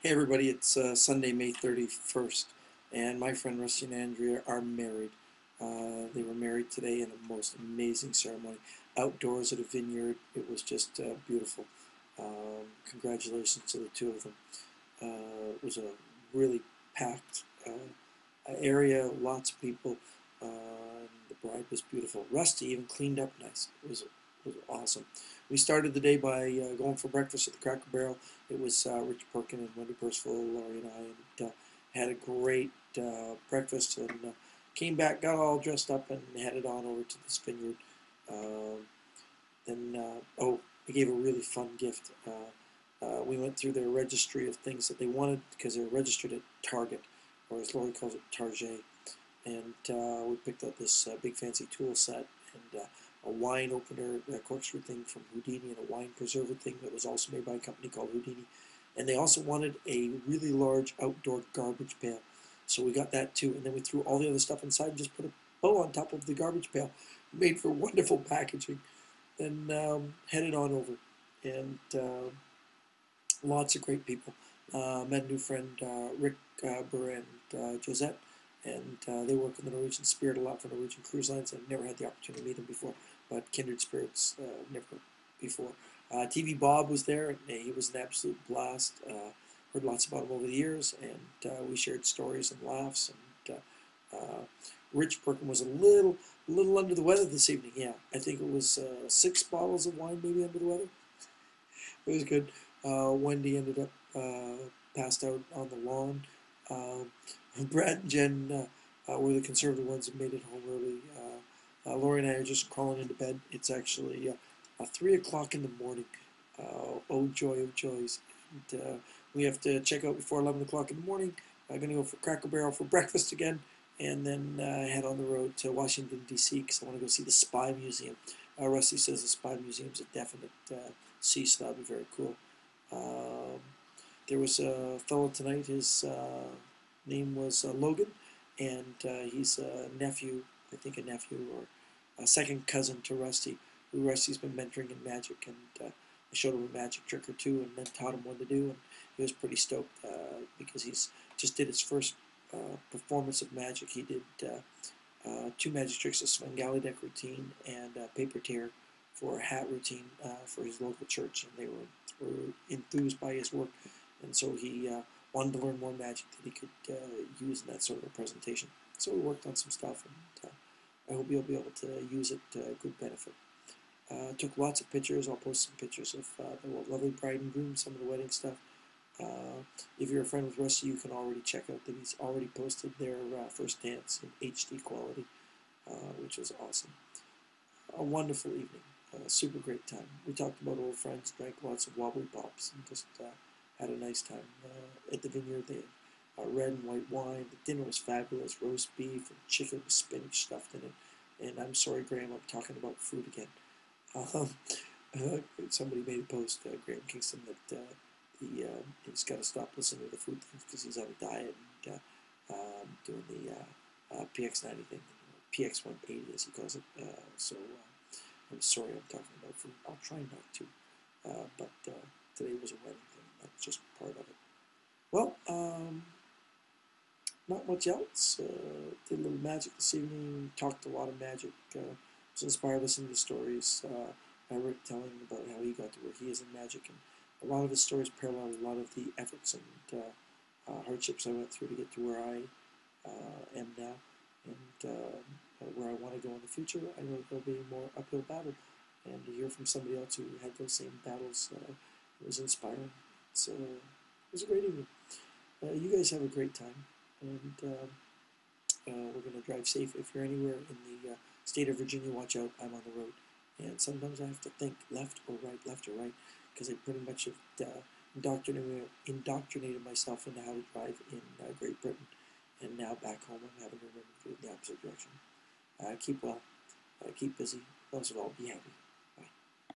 Hey everybody, it's Sunday, May 31st, and my friend Rusty and Andrea are married. They were married today in a most amazing ceremony. Outdoors at a vineyard, it was just beautiful. Congratulations to the two of them. It was a really packed area, lots of people. The bride was beautiful. Rusty even cleaned up nice. It was awesome. We started the day by going for breakfast at the Cracker Barrel. It was Rich Perkin and Wendy Percival, Laurie and I, and had a great breakfast and came back, got all dressed up, and headed on over to this vineyard. Um, oh, we gave a really fun gift. We went through their registry of things that they wanted because they're registered at Target, or as Laurie calls it, Target. And we picked out this big fancy tool set and a wine opener, a corkscrew thing from Houdini, and a wine preserver thing that was also made by a company called Houdini. And they also wanted a really large outdoor garbage pail. So we got that too. And then we threw all the other stuff inside and just put a bow on top of the garbage pail. Made for wonderful packaging. Then headed on over. And lots of great people. Met a new friend, Rick Burr and Josette, and they work in the Norwegian Spirit a lot for Norwegian Cruise Lines. I've never had the opportunity to meet them before, but kindred spirits, never before. TV Bob was there, and he was an absolute blast. Heard lots about him over the years, and we shared stories and laughs. And Rich Perkin was a little under the weather this evening. Yeah, I think it was 6 bottles of wine, maybe under the weather. It was good. Wendy ended up passed out on the lawn. Um, Brad and Jen were the conservative ones that made it home early. Lori and I are just crawling into bed. It's actually 3 o'clock in the morning. Oh joy of joys. And, we have to check out before 11 o'clock in the morning. I'm going to go for Cracker Barrel for breakfast again, and then head on the road to Washington, D.C. because I want to go see the Spy Museum. Rusty says the Spy Museum's a definite see, so that'll be very cool. Um, there was a fellow tonight, his name was Logan, and he's a nephew, I think a nephew or a second cousin to Rusty, who Rusty's been mentoring in magic, and I showed him a magic trick or two and then taught him what to do, and he was pretty stoked because he's just did his first performance of magic. He did 2 magic tricks, a Svengali deck routine and a paper tear for a hat routine for his local church, and they were enthused by his work, and so he wanted to learn more magic that he could use in that sort of a presentation. So we worked on some stuff, and I hope you'll be able to use it to good benefit. Took lots of pictures. I'll post some pictures of the lovely bride and groom, some of the wedding stuff. If you're a friend with Rusty, you can already check out that he's already posted their first dance in HD quality, which was awesome. A wonderful evening, super great time. We talked about old friends, drank lots of wobbly pops, and just had a nice time. At the vineyard, they had red and white wine. The dinner was fabulous, roast beef and chicken with spinach stuffed in it. And I'm sorry, Graham, I'm talking about food again. Um, somebody made a post, Graham Kingston, that he's got to stop listening to the food things because he's on a diet and doing the PX90 thing, PX180 as he calls it. I'm sorry I'm talking about food. I'll try not to. But today was a wedding thing. That's just part of it. Well, not much else. Did a little magic this evening. Talked a lot of magic. Was inspired listening to stories. Rick telling about how he got to where he is in magic, and a lot of his stories parallel a lot of the efforts and hardships I went through to get to where I am now, and where I want to go in the future. I know there'll be a more uphill battle, and to hear from somebody else who had those same battles was inspiring. It was a great evening. You guys have a great time, and we're going to drive safe. If you're anywhere in the state of Virginia, watch out. I'm on the road, and sometimes I have to think left or right, because I pretty much have indoctrinated myself into how to drive in Great Britain, and now back home I'm having to remember to do it in the opposite direction. Keep well, keep busy, most of all, be happy.